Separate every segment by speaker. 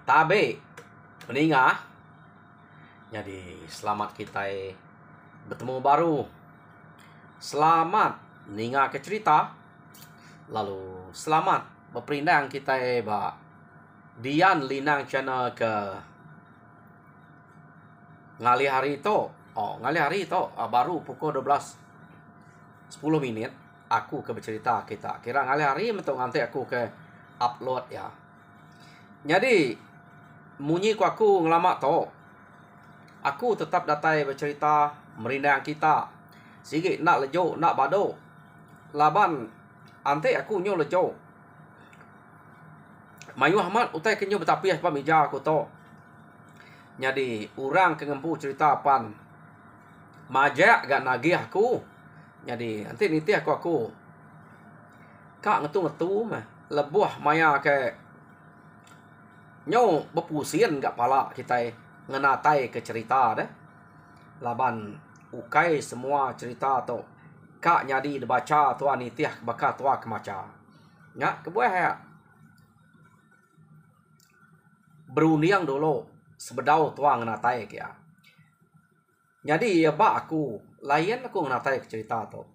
Speaker 1: Tabe meningah. Jadi selamat kita bertemu baru. Selamat meningah ke cerita. Lalu selamat berperindang kita Dian Linang channel ke ngali hari itu. Ngali hari itu baru pukul 12:10 aku ke bercerita kita. Kira ngali hari untuk nanti aku ke upload ya. Jadi munyi aku ngelamak to. Aku tetap datai bercerita merindang kita. Sige nak lejo nak bado. Laban ante aku nyo lejo. Mayu Ahmad utai kenyo betapiah pa meja aku to. Jadi orang kengempu cerita pan majak gak nagih aku. Jadi nanti niti aku kak ngetu mah lebuh maya ke nyo bepusian gak pala kita ngenatai ke cerita deh. Laban ukai semua cerita to kak nyadi dibaca tua nitiah baka tua kemaca. Nya kebuah ya. Beruniang dulu sebedau tua ngenatai kia. Jadi ya aku lain aku ngenatai ke cerita to.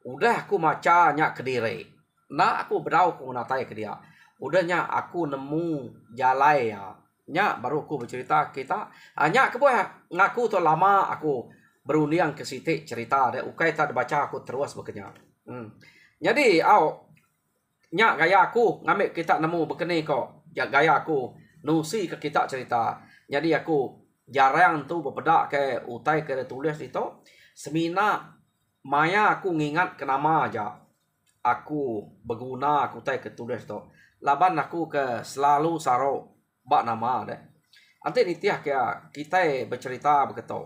Speaker 1: Udah aku maca nya kediri. Nah aku bedau aku ngenatai ke dia. Udahnya aku nemu jalai ya. Nya baru aku bercerita kita. Nya kebuah ngaku tu lama aku berunding ke sitik cerita deh. Ukai tak baca aku terus bekerja. Jadi nya gaya aku ngambil kita nemu bekeni kok. Ya gaya aku nusi ke kita cerita. Jadi aku jarang tu berpedak ke utai ke tulis itu. Semina maya aku ngingat ke nama aja. Aku berguna aku utai ke tulis tu. Laban aku ke selalu saro bak nama deh. Nanti nitiah kia kita bercerita begitu.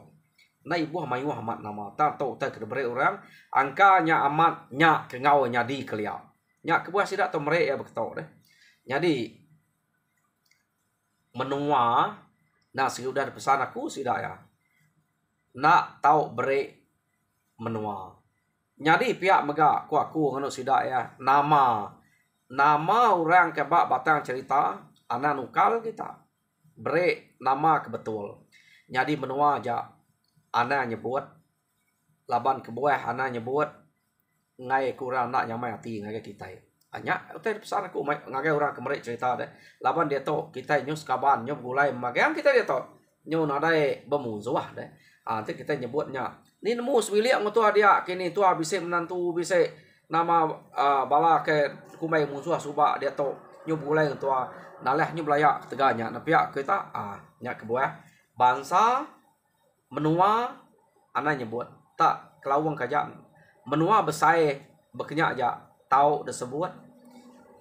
Speaker 1: Na ibu mayu amat nama. Tak tahu tak kedebere orang. Angkanya amat nyak ke ngau nyadi kelia. Nyak kebuah sidak tu merek ya begitu deh. Jadi menua. Nah sudah pesan aku sidak ya. Nak tahu bere menua. Jadi pihak mega aku nganu sidak ya. Nama orang kebak batang cerita anak nukal kita beri nama kebetul. Jadi menua aja anak nyebut laban kebuah anak nyebut ngai kurang nak nyamai hati ngai kita. Hanya utai pesan aku ngai orang kemerek cerita deh. Laban dia to kita nyus kaban nyop gulai magang kita dia to nyu nadai bemuzuah deh. Nanti kita nyebutnya ni nemu sebilik ngutu dia kini tu bisa menantu bisa nama bala ke kumai musuh subak dia to nyu bulai tua nalah nyu belaya teganya na pihak kita nya kebuah bangsa menua anak nyebut tak kelawang kaja menua besai bekenya aja tahu disebut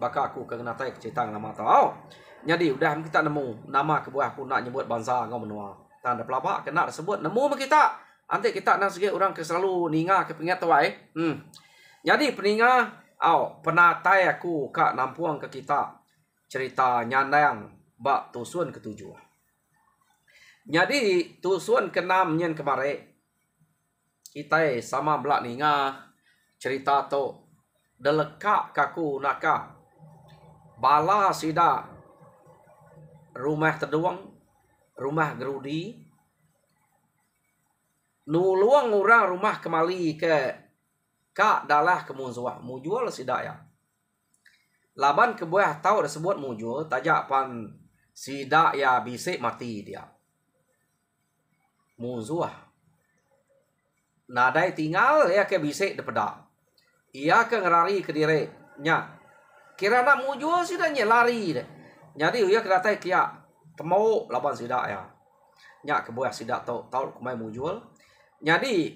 Speaker 1: baka aku kegenatai cerita nama tahu jadi udah kita nemu nama kebuah aku nak nyebut bangsa ngau menua tanda pelapa kena disebut nemu kita nanti kita nak segi orang ke selalu ninga ke pingat tuai jadi peninga penatai aku kak nampuang ke kita cerita nyandang bak tusun ketujuh. Jadi tusun ke-6 nyen kemarin kita sama belak ninga cerita to delekak kaku naka bala sida rumah terduang rumah gerudi nuluang orang rumah kemali ke kak dalah kemunzuah mujual sidak ya. Laban kebuah tahu disebut mujual tajak pan sidak ya bisik mati dia. Munzuah. Nadai tinggal ya ke bisik depedak. Ia ke ngerari ke diri nya. Kira nak mujual sidaknya lari deh. Jadi ia kedatai kia temu laban sidak ya. Nya kebuah sidak tahu kumai mujual. Jadi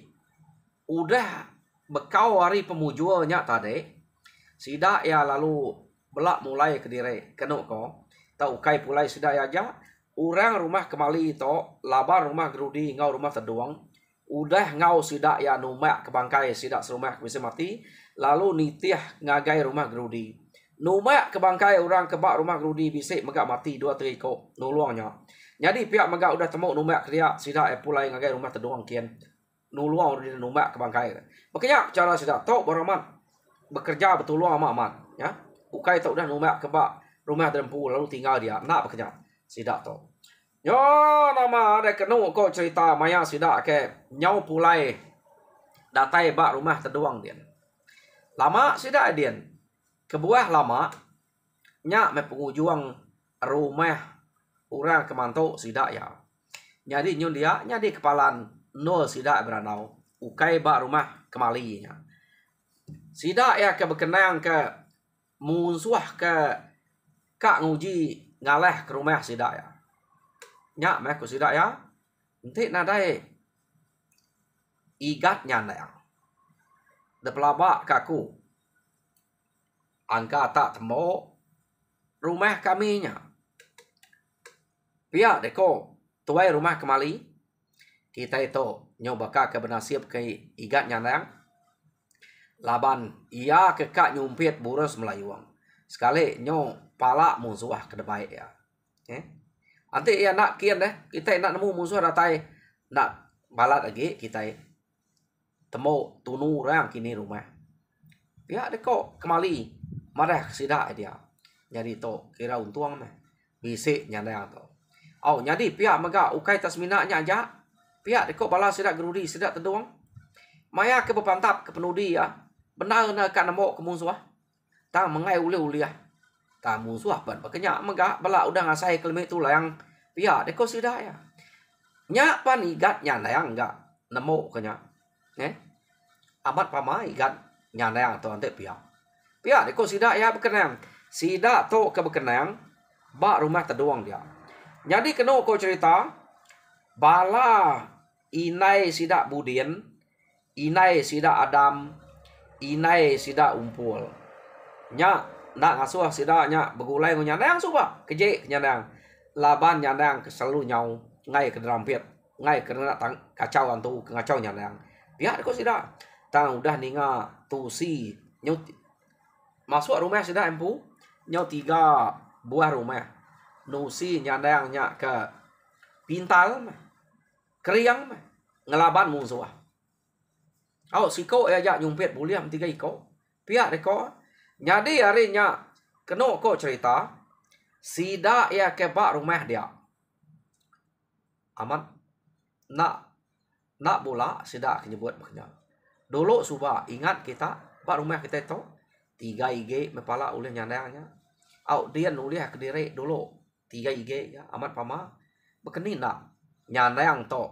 Speaker 1: udah bekau hari pemujualnya tadi sidak ya lalu belak mulai ke diri kenuk ko tau kai pulai sidak ya aja orang rumah kemali to laban rumah gerudi ngau rumah terduang udah ngau sidak ya numak ke bangkai sidak serumah bisa mati lalu nitiah ngagai rumah gerudi numak ke bangkai orang kebak rumah gerudi bisa megak mati 2-3 ko nuluangnya jadi pihak megak udah temu numak ke dia sidak ya pulai ngagai rumah terduang kian nuluang di numak ke bangkai. Makanya cara sudah tahu beraman bekerja betul luang amat ya. Ukai tak udah numak kebak rumah terempu lalu tinggal dia nak bekerja. Sidak to. Yo nama ada kenu ko cerita maya sidak ke nyau pulai datai bak rumah terduang dia. Lama sidak dia. Kebuah lama nya me pengujuang rumah orang kemanto sidak ya. Jadi nyun dia nyadi kepalan nol sidak beranau. Ukai bak rumah kemalinya. Sidak ya ke berkenang ke musuh ke kak nguji ngaleh ke rumah sidak ya. Nyak meh ku sidak ya. Nanti nadai igat nyandang. De pelabak kaku. Angka tak temo rumah kami nya. Pihak deko tuai rumah kemali. Kita itu nyoba ke benasib ke igat nyandang. Laban ia ke kak nyumpit burus melayuang. Sekali nyo palak musuh ke depan ya. Nanti ia nak kian deh. Kita nak nemu musuh datai. Nak balat lagi kita temu tunu orang kini rumah. Pihak deko kemali. Marah sidak dia. Jadi to kira untung meh. Bisik nyandang to. Oh jadi pihak mega ukai tasminaknya aja. Pihak deko bala sidak gerudi sidak terduang. Maya ke berpantap ke penudi ya. Benar nak kat nemo ke musuh. Tak mengai uli-uli ya. Tak musuh apa kenyak mega bala udah ngasai kelemik tu lah yang pihak deko sidak ya. Nyak pan igat nyandang enggak nemu kenyak. Amat pama igat nyandang to ante pihak. Pihak deko sidak ya berkenang. Sidak to ke berkenang bak rumah terduang dia. Jadi kena ko cerita bala inai sidak budin, inai sidak adam, inai sidak umpul. Nya nak ngasuh sidaknya begulai nyandang suba keje nyandang. Laban nyandang selalu nyau ngai ke derampit, ngai ke nak kacau antu ngacau nyandang. Pihak deko sidak tang udah ninga tusi nyut masuk rumah sidak empu nyau 3 buah rumah. Nusi nyandang nya ke pintal keriang ngelaban musuh. Oh siko ya nyumpit buliam 3 iko. Pihak deko. Jadi harinya kena ko cerita sidak ya ke bak rumah dia. Amat nak bola sidak nyebut maknya. Dulu suba ingat kita bak rumah kita itu 3 IG mepala oleh nyandangnya. Au dia nulis ke diri dulu 3 IG ya amat pama berkenin nak nyandang to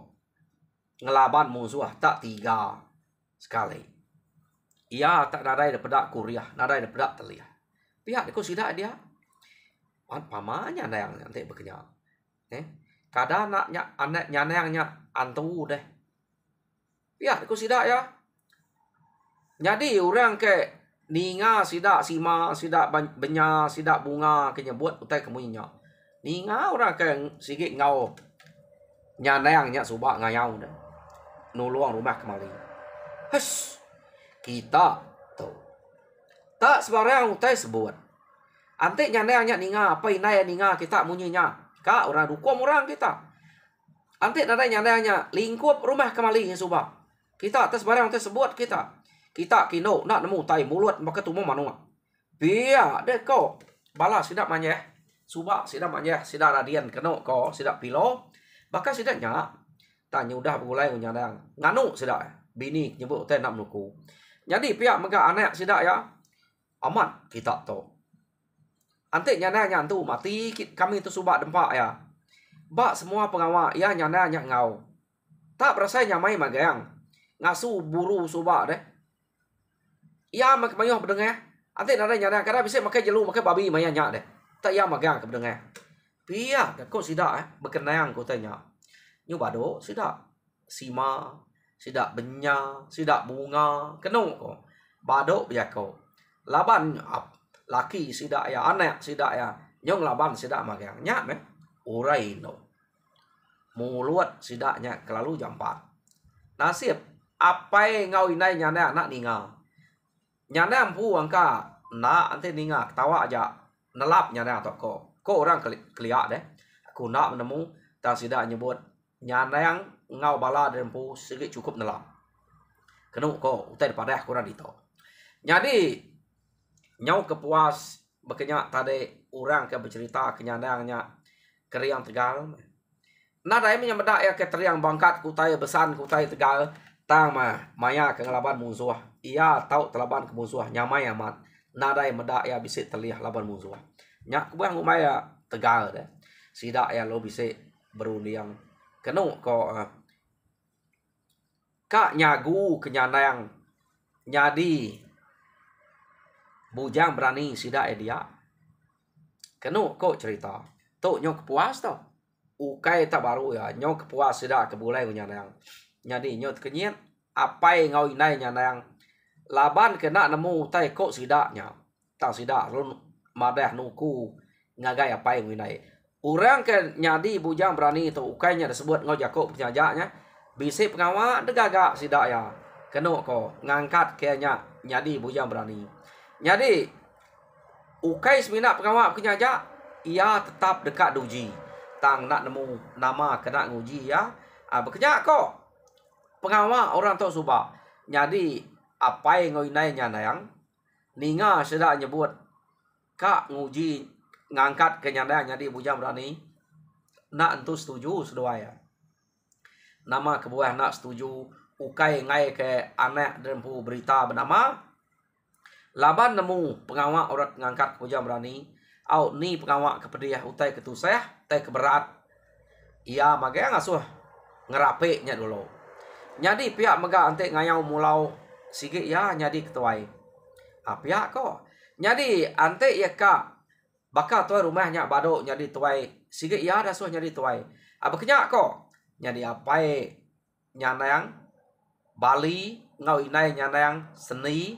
Speaker 1: ngelaban musuh tak 3 sekali. Ia tak nadai daripada kuliah, nadai daripada telia. Pihak deko sidak dia. Amat pama nyandang nanti berkenyak. Kadang nak anak nyandangnya antu deh. Pihak deko sidak ya. Jadi orang ke ninga sidak sima, sidak benya, sidak bunga ke nyebut utai kemunya. Ninga orang ke sikit ngau nyandangnya subak ngayau dah. Nuluang rumah kembali. Hush. Kita tu tak sebarang utai sebut. Ante nyandangnya ninga apa inai ninga kita munyinya. Kak orang dukum orang kita. Ante nadai nyandangnya lingkup rumah kembali subak. Kita atas barang utai sebut kita. Kita kino nak nemu tai mulut maka tumu manua. Biar deko bala sidak manyeh. Subak sidak manyeh sidak radian keno ko sidak pilo. Bakal sidaknya tanya udah mulai nyandang. Nganu sidak bini nyebut utai nak menuku. Jadi pihak mega anak sidak ya. Amat kita to. Ante nyandangnya tu mati kami tu subak dempak ya. Bak semua pengawal ya nyandangnya ngau. Tak berasa nyamai magang. Ngasu buru subak deh. Ya mak mayuh berdengar. Ante nada nyandang kada bisa makai jelu makai babi maya nyak deh. Tak ya magang ke berdengar. Pihak kok sidak berkenang ko tanya. Nyu bado sidak sima sidak benya, sidak bunga, kenung ko. Badok biak ko. Laban laki sidak ya, anak sidak ya. Nyong laban sidak magang. Nyak meh. Urai no. Mulut sidaknya kelalu jam 4. Nasib. Apa ngau inai nyana anak ninga. Nyana ampu angka. Na ante ninga. Ketawa aja. Nelap nyana atau ko. Ko orang keliak deh. Aku nak menemu. Tak sidak nyebut. Nyana yang ngau bala dan pu sikit cukup nelap. Kenu ko utai daripada kurang dito. Jadi nyau kepuas berkenyak tadi orang ke bercerita kenyandangnya keriang Tegal. Nadai menyameda ya ke teriang bangkat kutai besan kutai Tegal tang maya ke ngelaban musuh. Ia tahu telaban ke musuh nyamai amat. Nadai meda ya bisa terlihat laban musuh. Nyak kubang umaya Tegal deh. Sida ya lo bisa berundiang kenu ko kak nyagu kenyandang nyadi bujang berani sida dia. Kenu kok cerita. Tuh nyok puas tau. Ukai tak baru ya. Nyok puas sida kebulai kenyandang. Nyadi nyok kenyit. Apai ngau inai nyandang. Laban kena nemu tai kok sidaknya. Tak sidak. Run madah nuku. Ngagai apai nginai. Orang ke nyadi bujang berani tu. Ukainya disebut ngau jakok penyajaknya. Bisi pengawak degagak sidak ya. Kenu ko. Ngangkat kayaknya nyadi bujang berani. Nyadi. Ukai seminat pengawak penyajak. Ia tetap dekat duji. Tang nak nemu nama kena nguji ya. Bekerja kok. Pengawak orang tu subak. Jadi apai ngoinai nyandang. Ninga sudah nyebut. Kak nguji ngangkat ke nyandang jadi bujang berani. Nak entu setuju sedua ya. Nama kebuah nak setuju. Ukai ngai ke anak dempu berita bernama. Laban nemu pengawak orang ngangkat ke bujang berani. Au ni pengawak kepediah utai ketusah. Utai keberat. Ia magai ngasuh ngerapeknya dulu. Jadi pihak megah antek ngayau mulau sikit ya nyadi ketuai. Pihak kok. Jadi antek ya kak bakal tuai rumahnya badok nyadi tuai sikit ya dah suah nyadi tuai. Bekenyak kok. Jadi apai nyandang Bali ngau inai nyandang seni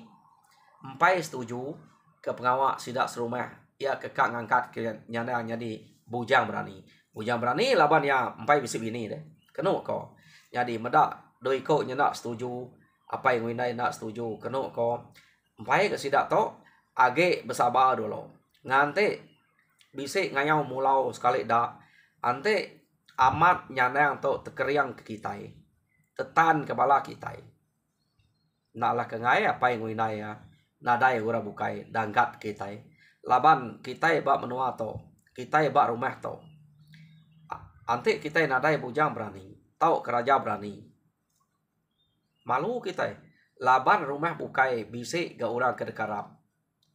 Speaker 1: empai setuju ke pengawak sidak serumah. Ia kekak ngangkat ke nyandang jadi bujang berani. Bujang berani laban ya empai bisi bini deh. Kenu kok. Jadi medak doi ko nak setuju apa yang winai nak setuju kenu ko empai ke sidak to age bersabar dulu ngante bisik ngayau mulau sekali dak ante amat nyandang to tekeriang ke kita tetan kepala kita naklah ke ngai apa yang winai ya nadai ora bukai dangkat kita laban kita bak menua to kita bak rumah to ante kita nadai bujang berani tau keraja berani malu kita. Laban rumah bukai bisik ke orang ke dekarap.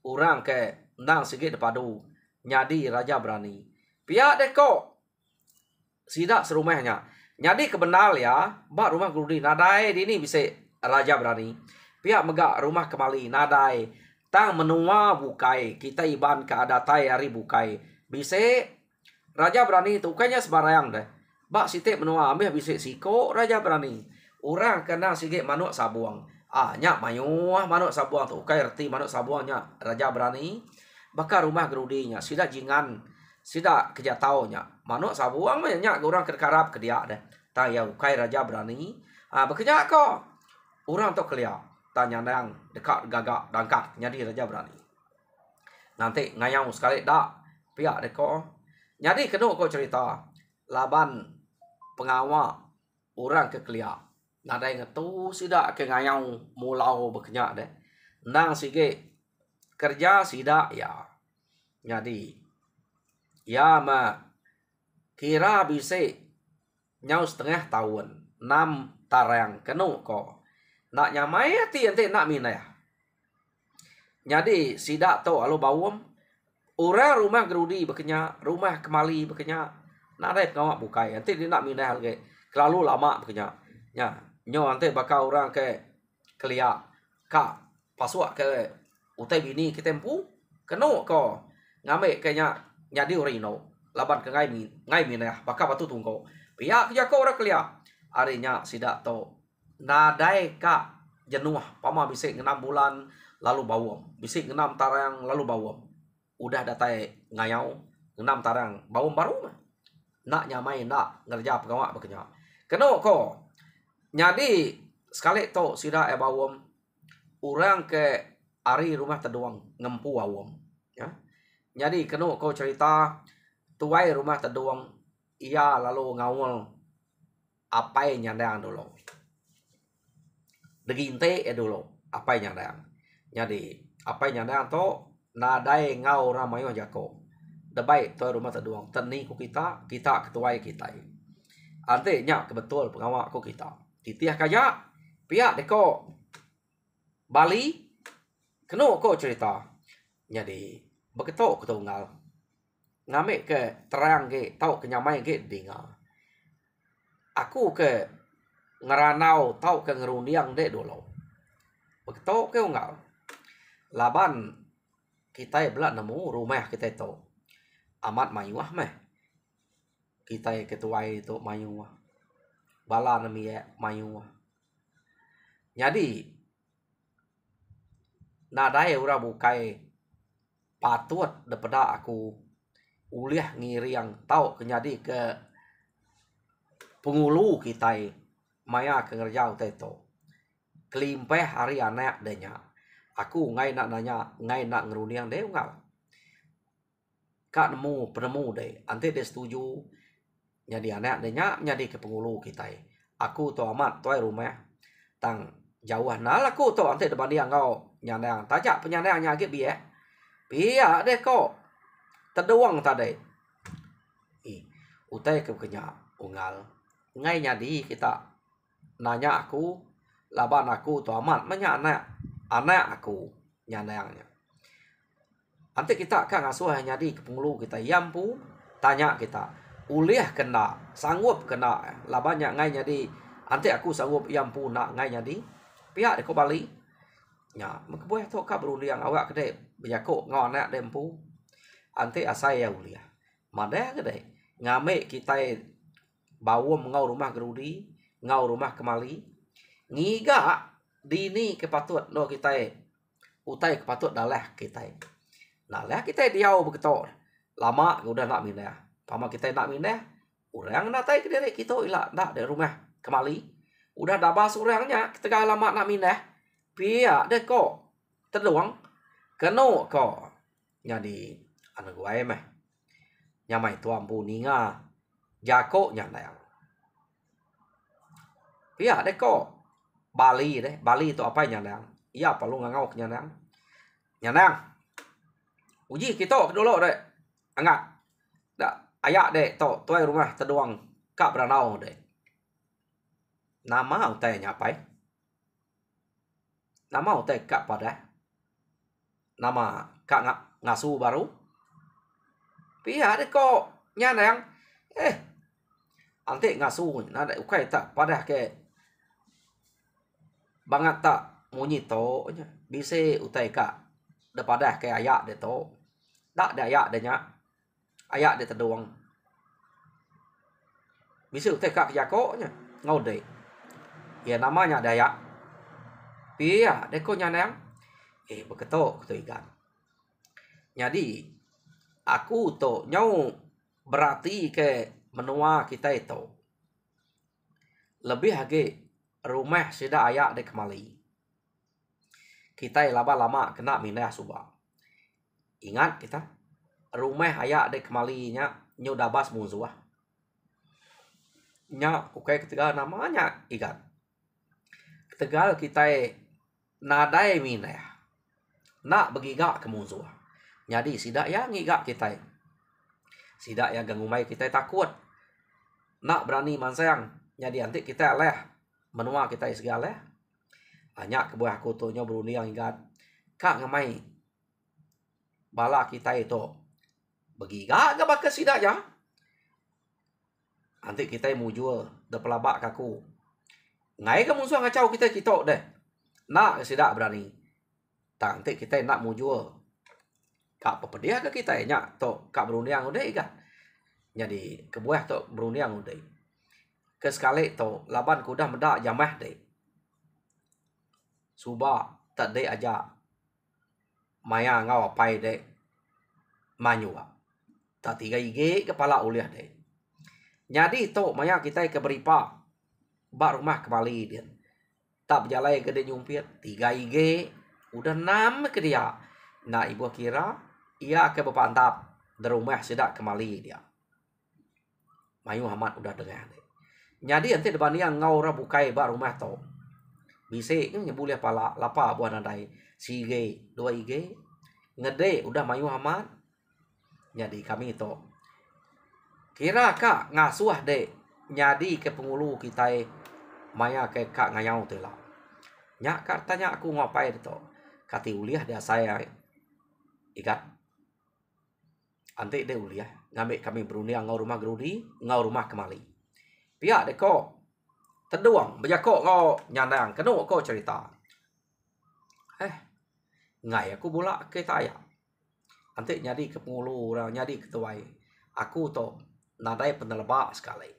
Speaker 1: Orang ke nang sikit depadu. Nyadi raja berani. Pihak deko. Sidak serumahnya. Nyadi kebenal ya. Bak rumah gurudi. Nadai di ni bisik raja berani. Pihak megak rumah kemali. Nadai. Tang menua bukai. Kita iban ke adatai hari bukai. Bisik raja berani tu. Ukainya sebarang deh. Bak sitik menua ambil bisik siko raja berani. Orang kena sikit manuk sabuang. Nyak mayuah manuk sabuang tu. Ukai reti manuk sabuangnya. Raja berani. Bakar rumah gerudinya. Sida jingan. Sida kerja taunya. Manuk sabuang nyak orang kerkarap ke dia deh. Tanya ukai raja berani. Bekerja kok. Orang tu kelia. Tanya nang dekat gagak dangkat. Jadi raja berani. Nanti ngayang sekali dak. Pihak deko. Jadi kena kau cerita. Laban pengawak. Orang ke kelia. Nadai ngetu sidak ke ngayau mulau bekenyak deh. Nang sikit kerja sidak ya. Jadi ya kira bisik nyau setengah tahun 6 tarang kenu ko. Nak nyamai hati ente nak minah. Jadi sidak to alo bawum. Orang rumah gerudi bekenyak, rumah kemali bekenyak. Nadai pengawak bukai. Ente dia nak minah lagi. Kelalu lama bekenyak. Ya. Nyo ante bakal orang ke kelia kak pasuak ke utai bini ke tempu kenu ko ngame kenya nyadi orino laban ke ngai minah bakal batu tungko pihak kerja ko orang kelia arinya sidak to nadai kak jenuh pama bisik 6 bulan lalu bawom bisik 6 tarang lalu bawom udah datai ngayau 6 tarang bawom baru nak nyamai nak ngerja pegawai bekerja kenu ko. Jadi sekali to sida bawom orang ke ari rumah teduang ngempu awom ya. Jadi kenu kau cerita tuai rumah teduang ia lalu ngawul apa yang nyandang dulu. Deginte dulu apa yang nyandang. Jadi apa yang nyandang to nadai ngau ramayo jako. debai tuai rumah terduang teni ku kita ketuai kita. Ante nya kebetul pengawak ku kita. Titiah kaya pihak deko Bali keno ko cerita. Jadi beketok ketunggal. Ngamik ke terang ke tau kenyamai ke dengar. Aku ke ngeranau tau ke ngerundiang dek dulu. Beketok ke unggal. Laban kita belak nemu rumah kita itu. Amat mayuah meh. Kita ketuai itu mayuah. Bala nami mayuah. Jadi nadai ura bukai patut daripada aku uliah ngiri yang tahu kenyadi ke pengulu kita maya ke ngerjau teto kelimpeh hari anak denya aku ngai nak nanya ngai nak ngeruniang deh ngal kak nemu penemu deh ante dia setuju jadi anak denya jadi ke pengulu kita aku to amat toy rumah tang jauh nah aku to ante depan dia ngau nyandang tajak penyandangnya gitu biar pihak deh kok terdoang tadi. Utai ke kenya unggal. Ngai nyadi kita nanya aku laban aku tu amat menya anak aku nyandangnya. Nanti kita kan ngasuh nyadi ke pengulu kita yampu tanya kita uliah kena sanggup kena labannya ngai nyadi nanti aku sanggup yampu nak ngai nyadi pihak deko Bali nya mekeboy to ka beruliang awak kede bejako ngau anak dempu ante asai ya uliah mada kede ngame kita bawom ngau rumah gerudi ngau rumah kemali ngiga dini kepatut no kita utai kepatut dalah kita nalah kita diau beketok lama udah nak mindah pama kita nak mindah urang natai ke diri kita ila nak dari rumah kemali udah dabas urangnya kita lama nak mindah pihak deh kok terluang keno kok jadi anak gue meh nyamai tuan puninga jako nyandang pihak deh kok Bali itu apa nyandang iya perlu ngau nyandang uji kita dulu deh enggak dak ayak deh to tuai rumah terduang kak beranau deh nama utai nyapai nama utai kak pada nama kak ngasu baru pihak deh kok nyandang ante ngasu nada ukai tak pada ke banget tak munyi to bisa utai kak daripada ke ayak deh to dak ada ayak deh nya ayak deh terdoang bisa utai kak jako nya ngau deh ya namanya dayak pihak deh kok nyandang beketok tu ikan jadi aku to nyau berarti ke menua kita itu lebih lagi rumah sudah ayak deh kemali kita lama-lama kena mindah subah ingat kita rumah ayak deh kemalinya nyu dabas musuh nya ukai ketiga namanya ikan ketegal kita nadai mindah nak begiga ke musuh jadi sidak ya ngigak kita sidak ya gangumai kita takut nak berani mansayang jadi nanti kita leh menua kita segala banyak kebuah kutunya beruni yang ingat kak ngamai bala kita itu begiga ke bakas sidak ya nanti kita mujur de pelabak kaku ngai ke musuh ngacau kita deh nak sidak berani nanti kita nak mujur kak pepedia ke kita nya to kak berundang udah ikan jadi kebuah to berundang udah ke sekali to laban kuda medak jamah deh suba tak deh aja maya ngau apai deh manyua tak tiga ig kepala uliah deh jadi to maya kita ke beripa bak rumah kembali dia tak berjalan ke dia nyumpit 3 ig udah 6 ke dia nah ibu kira ia ke bepantap di rumah sudah kembali dia Mayu Muhammad udah dengar jadi nanti depan yang ngau ra bukai bak rumah to bisa kan boleh pala lapa buah nadai 3 ig 2 ig ngede udah Mayu Muhammad Jadi kami itu kira kak ngasuh dek nyadi ke pengulu kita maya ke kak ngayau tu lah. Nyak kak tanya aku ngapain itu. Kati uliah dia saya ikat. Ante dia uliah ngambil kami berunding ngau rumah gerudi ngau rumah kemali. Pihak deko teduang berjakok ngau nyandang kenu kau cerita. Ngai aku bola ke taya. Ante nyadi ke pengulu orang nyadi ketuai. Aku to nadai penelebak sekali.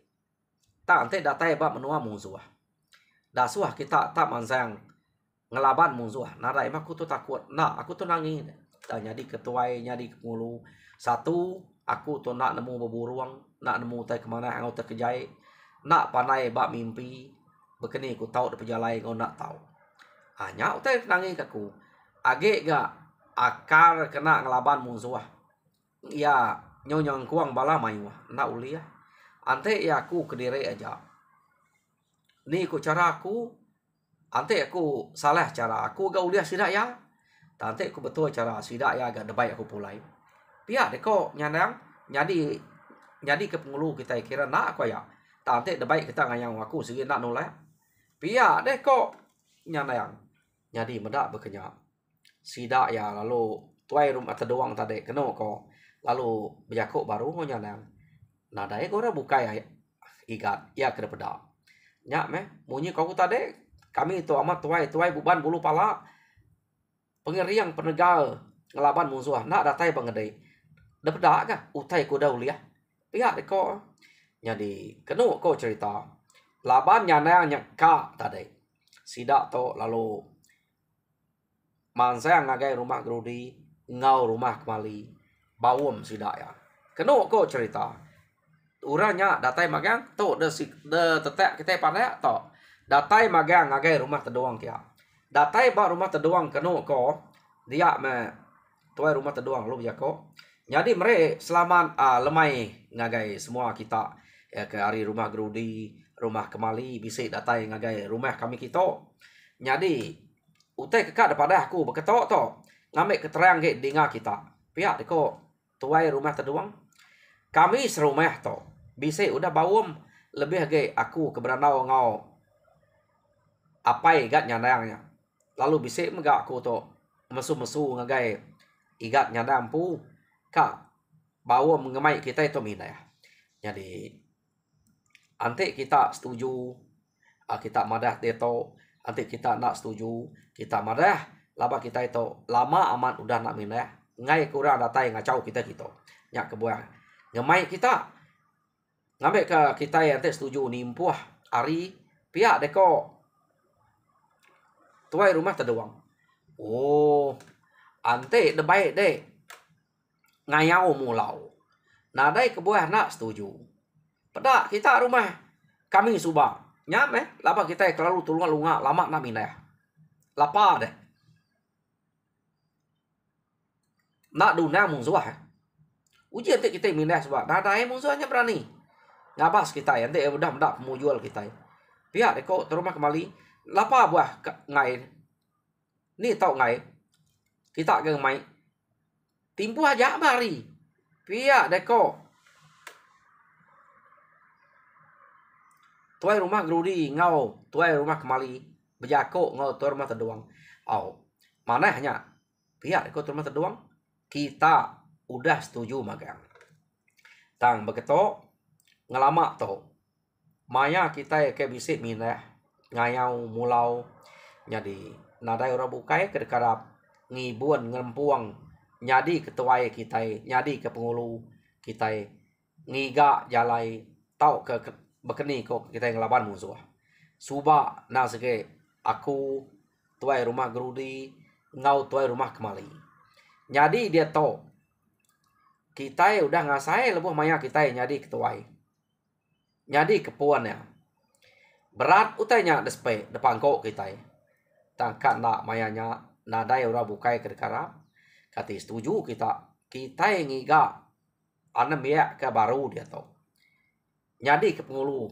Speaker 1: Tak ante datai ba menua musuh. Dasuah kita tak mansang ngelaban musuh. Nadai aku tu takut. Nah aku tu nangis. Tak nyadi ketuai nyadi ke pengulu. Satu aku tu nak nemu berburuang, nak nemu tai kemana angau terkejai. Nak panai ba mimpi. Bekeni aku tahu de pejalai ngau nak tahu. Hanya utai nangis aku. Age ga akar kena ngelaban musuh. Ya nyonyong kuang bala mai wah na uliah. Ante ya aku kediri aja. Ni ku cara aku. Ante aku salah cara aku ga uliah sidak ya. Ante aku betul cara sidak ya ga debai aku pulai. Pia deko nyandang nyadi ke pengulu kita kira nak aku ya. Ante debai kita ngayang aku segi nak nolak. Pia deko nyandang nyadi medak bekenyak. Sidak ya lalu tuai rumah terdoang tadi kena ko lalu berjakok baru ngo nyandang nadai ko ora buka ya igat ya ke peda nyak meh munyi kau tadi kami itu amat tuai buban bulu pala pengeriang penegal ngelaban musuh nak datai bangedai da peda ka utai ko dauliah pihak ko jadi kena ko cerita laban nyandang nyeka tadi sidak to lalu mansang ngagai rumah gerudi ngau rumah kemali bawum sidak ya kena ko cerita uranya datai magang to de tetek kita pandai to datai magang ngagai rumah terdoang kia datai ba rumah terdoang kena ko dia me tuai rumah terdoang lu ya ko jadi mere selamat lemai ngagai semua kita ya ke hari rumah gerudi rumah kemali bisa datai ngagai rumah kami kita jadi utai kekak daripada aku berketok to ngambil keterangan ke dengar kita pihak deko tuai rumah terdoang kami serumah to bisa udah bawum lebih lagi aku keberanau ngau apai gat nyandangnya lalu bisa megak aku to mesu ngagai igat nyandang pu kak bawum ngemai kita itu mina ya jadi ante kita setuju kita madah deto ante kita nak setuju kita madah laba kita itu lama amat udah nak mindah ngai kurang datai ngacau kita gitu nyak kebuah ngemai kita ngambil ke kita yang tak setuju nimpuah hari pihak deko tuai rumah terdoang oh ante debai de ngayau mulau nadai kebuah nak setuju pada kita rumah kami subah nyam laba kita terlalu tulunga lunga lama nak mindah lapa deh nak dunia musuh ujian nanti kita mindah sebab dah musuhnya berani ngabas kita ya nanti udah mendak mujual kita pihak deko terumah kembali lapa buah ngai ni tau ngai kita ke mai timpu aja bari pihak deko tuai rumah gerudi ngau tuai rumah kembali berjako ngau tuai rumah terdoang mana hanya pihak deko rumah terdoang kita udah setuju magang tang beketo ngelama to maya kita ke bisik minah ngayau mulau jadi nadai ora bukai ke dekarap ngibun ngempuang nyadi ketuai kita nyadi ke pengulu kita ngiga jalai tau ke bekeni kok kita ngelaban musuh suba na sege aku tuai rumah gerudi ngau tuai rumah kemali jadi dia to kita udah ngasai lebuh maya kita nyadi ketuai nyadi kepuannya berat utainya despe depan kok kita tangkat nak mayanya nadai ora bukai ke dekara kati setuju kita ngiga anem ya ke baru dia to nyadi ke pengulu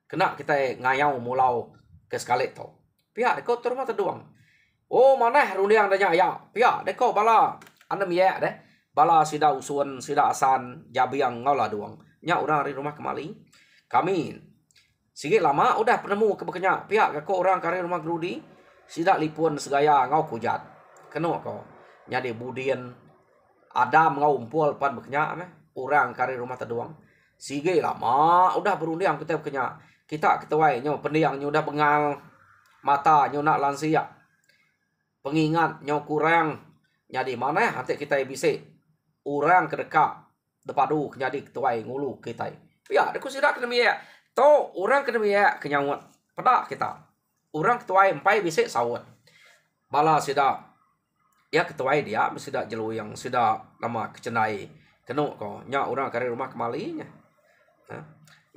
Speaker 1: kena kita ngayau mulau ke sekali to pihak deko terumah terdoang oh mana rundiang danya ya pihak deko bala anem ya deh bala sida usuan sida asan jabiang ngola doang nya orang hari rumah kemali kami sige lama udah penemu kebekenya pihak ko orang kari rumah gerudi sida lipun segaya ngau kujat keno ko nyadi budian Adam ngau umpul pan bekenya orang kari rumah teduang sige lama udah berundang kita bekenya kita ketuai nyo pendiang nyo udah bengal mata nyo nak lansia pengingat nyo kurang nyadi mana nanti kita bisa orang kedekat depadu nyadi ketuai ngulu kita ya deku sidak kena miya to orang kena miya kenyawat pada kita orang ketuai empai bisa sawat bala sida ya ketuai dia mesti dak jelu yang sida lama kecenai keno ko nya orang kari rumah kemalinya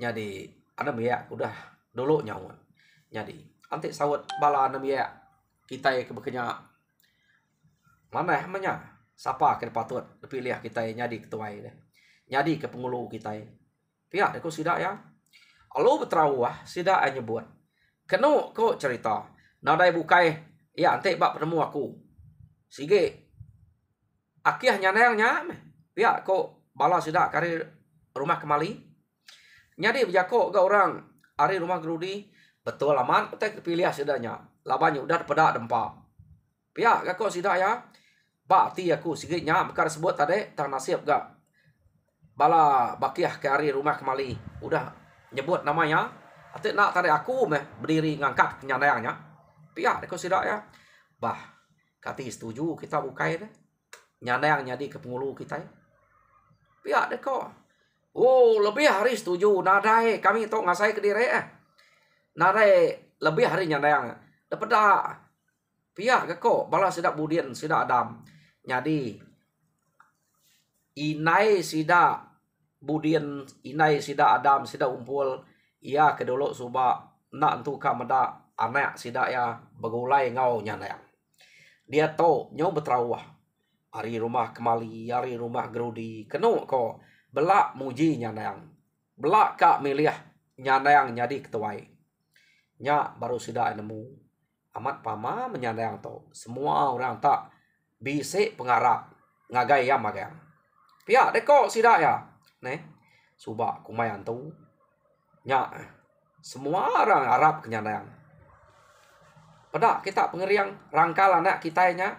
Speaker 1: nyadi ada miya udah dulu nyawat nyadi nanti sawat bala miya kita kebekenya mana namanya siapa kena patut pilih kita nyadi ketuai nyadi ke pengulu kita pihak deku sida ya alo betrawah sida nyebut keno ko cerita nadai bukai ya ante bak penemu aku sige akiah nyanayangnya pihak ko bala sida kari rumah kemali nyadi berjako ke orang hari rumah gerudi betul aman petek pilih sidanya labanya udah pada dempa pihak ko sida ya bakti aku sige nya bekar sebut tadi tang nasib gak bala bakiah ke hari rumah kemali udah nyebut namanya ate nak tadi aku berdiri ngangkat kenyandayangnya pihak deko sidak ya bah kati setuju kita bukai deh nyandayang nyadi ke pengulu kita pihak deko oh lebih hari setuju nadai kami tok ngasai ke diri nadai lebih hari nyandayang dapat pihak deko bala sidak budian sidak Adam nyadi inai sida budian inai sida Adam sida umpul ia kedolo suba nak entu kamada anak sida ya begulai ngau nyandayang dia to nyo betrawah hari rumah kemali hari rumah gerudi keno ko belak muji nyandayang belak kak milih nyandayang nyadi ketuai nya baru sida nemu amat pama menyandayang to semua orang tak bisik pengarap ngagai ya magang pihak deko sida ya ne suba kumayan tu nya semua orang Arab kenyandayang pada kita pengeriang rangkal anak kita nya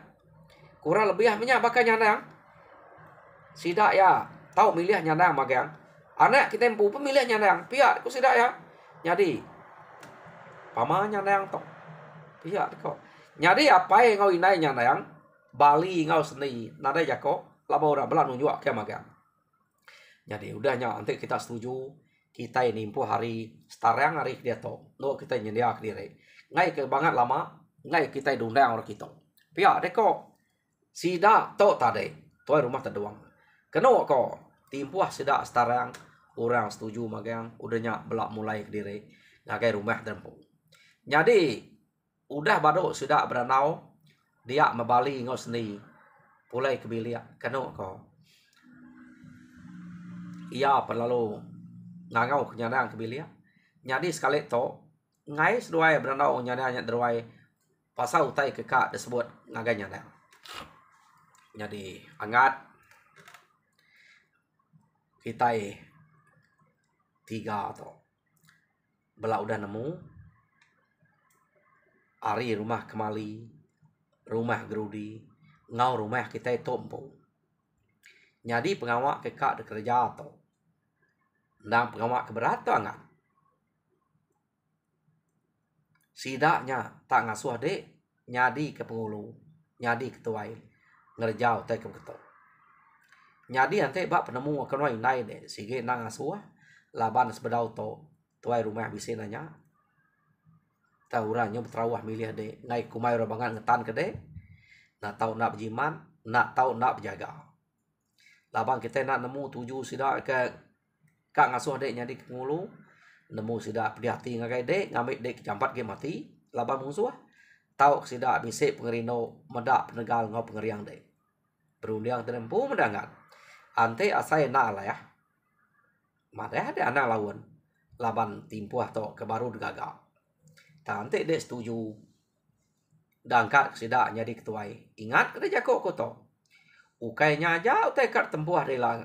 Speaker 1: kurang lebih nya bakal nyandayang sida ya tahu milih nyandayang magang anak kita empu pemilih nyandayang pihak deko sida ya jadi pama nyandayang to pihak deko nyadi apa yang ngau inai nyandayang Bali ngau seni nada jako laba orang belan nunjuk ke magang jadi udahnya nanti kita setuju kita ini impu hari starang hari dia to no kita nyedia ke diri ngai ke banget lama ngai kita diundang orang kita pihak deko sida to tade to rumah terdoang keno ko timpuah sida starang orang setuju magang udahnya belak mulai ke diri ngagai rumah terempu jadi udah bado sudah beranau dia membali ngau seni pulai kebilia keno ko ia perlalu ngangau kenyandang kebilia nyadi sekali to ngai seduai beranau nyadanya deruai pasal utai kekak disebut ngagai nyandang jadi angat kita tiga to bela udah nemu hari rumah kemali rumah gerudi ngau rumah kita tompo nyadi pengawak kekak de kerja to ndang pengawak keberatan enggak sidaknya tak ngasuh dek nyadi ke pengulu nyadi ketuai ngerjau teh ke keto nyadi ante bak penemu kenoi nai de sige nang ngasuh laban sebedau to tuai rumah bisi nanya tauranya betrawah milih de ngai kumai robangan ngetan ke de nak tahu nak berjiman nak tahu nak berjaga labang kita nak nemu tuju sida ke kak ngasuh de nyadi ke ngulu nemu sida pedihati ngagai de ngambil de kecampat ke mati labang musuh tahu sida bisik pengerino medak penegal ngau pengeriang de berundang terempu mendangan ante asai nak lah ya madah ada anak lawan laban timpuah to ke baru gagal tante dek setuju dangkat sida nyadi ketuai ingat kerja kok to ukainya aja utai kat tempuh rela.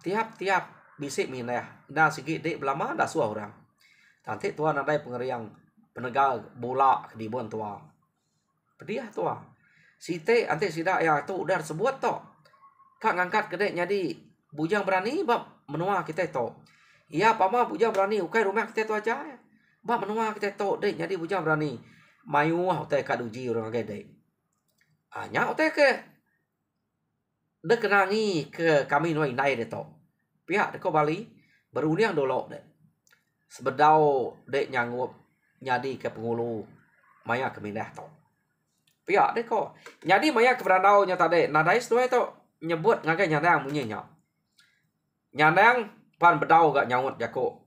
Speaker 1: Tiap-tiap bisik minah. Dah sikit dek belama dah suah orang. Nanti tua nadai pengeriang penegak bola di bon tua. Pediah tua. Site ante sidak ya tu udah sebut to. Kak ngangkat kedek jadi bujang berani bab menua kita to. Iya pama bujang berani ukai rumah kita tu aja. Bab menua kita to dek jadi bujang berani. Mayu utai kat uji orang gede. Anya utai ke dek kenangi ke kami noi nai de to. Pihak deko Bali beruniang dolok dek. Sebedau dek nyanggup nyadi ke pengulu maya kemindah to. Pihak deko. Nyadi maya ke berandau nyata dek. Nadai setuai to nyebut ngagai nyandang bunyinya. Nyandang pan bedau gak nyawut jako.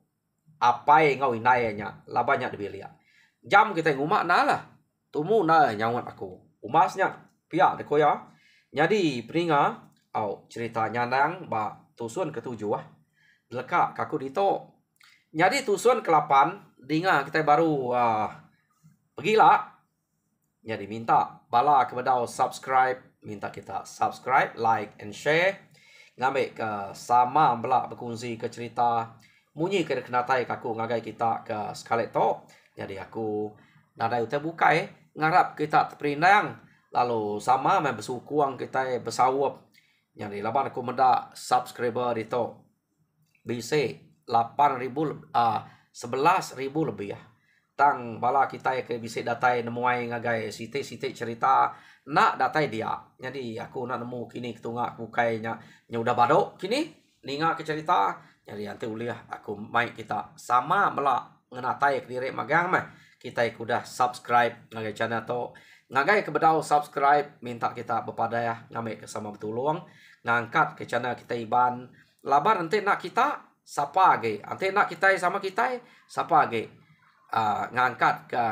Speaker 1: Apai ngau inai nya labanya dibilia. Jam kita ngumak na lah. Tumu na nyawut aku. Umasnya pihak deko ya. Nyadi peringa au cerita nyandang ba tusun ketujuh Deleka kaku dito. Nyadi tusun ke-8 dinga kita baru pergilah. Jadi minta bala kepada subscribe, minta kita subscribe, like and share. Ngambil ke sama belak berkongsi ke cerita munyi ke kenatai kaku ngagai kita ke sekali to. Jadi aku nadai utai bukai ngarap kita terperindang lalu sama main bersukuang kita bersawap. Jadi laban aku menda subscriber itu bisa 8,000 11,000 lebih ya. Tang bala kita ke bisa datai nemuai ngagai siti-siti cerita nak datai dia. Jadi aku nak nemu kini ketungak bukainya udah badok kini ninga ke cerita. Jadi nanti uliah aku mai kita sama melak ngenatai ke diri magang mah. Kita udah subscribe ngagai channel to. Ngagai ke bedau subscribe minta kita bepadaya ngambil ke sama betulung ngangkat ke channel kita iban labar nanti nak kita sapa ge nanti nak kita sama kita sapa ge ngangkat ke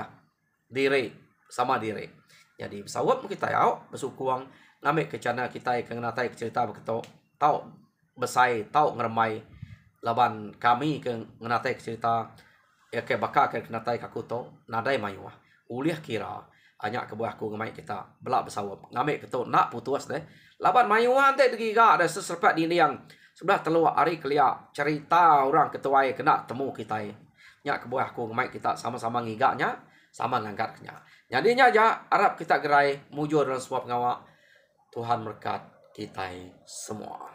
Speaker 1: diri sama diri. Jadi bersawap kita ya bersukuang ngambil ke channel kita ke ngenatai ke cerita begitu tau besai tau ngeremai laban kami ke ngenatai ke cerita ya ke bakal ke ngenatai kaku to nadai mayu uliah kira hanya ke buahku ngemai kita belak bersawap ngambil ke to nak putus deh laban mayu ante degiga ada seserpat di yang sebelah telur hari kelia cerita orang ketuai kena temu kita nya ke buahku ngemai kita sama-sama ngigaknya sama ngangkatnya. Jadinya aja Arab kita gerai mujur dalam sebuah pengawak Tuhan berkat kita semua.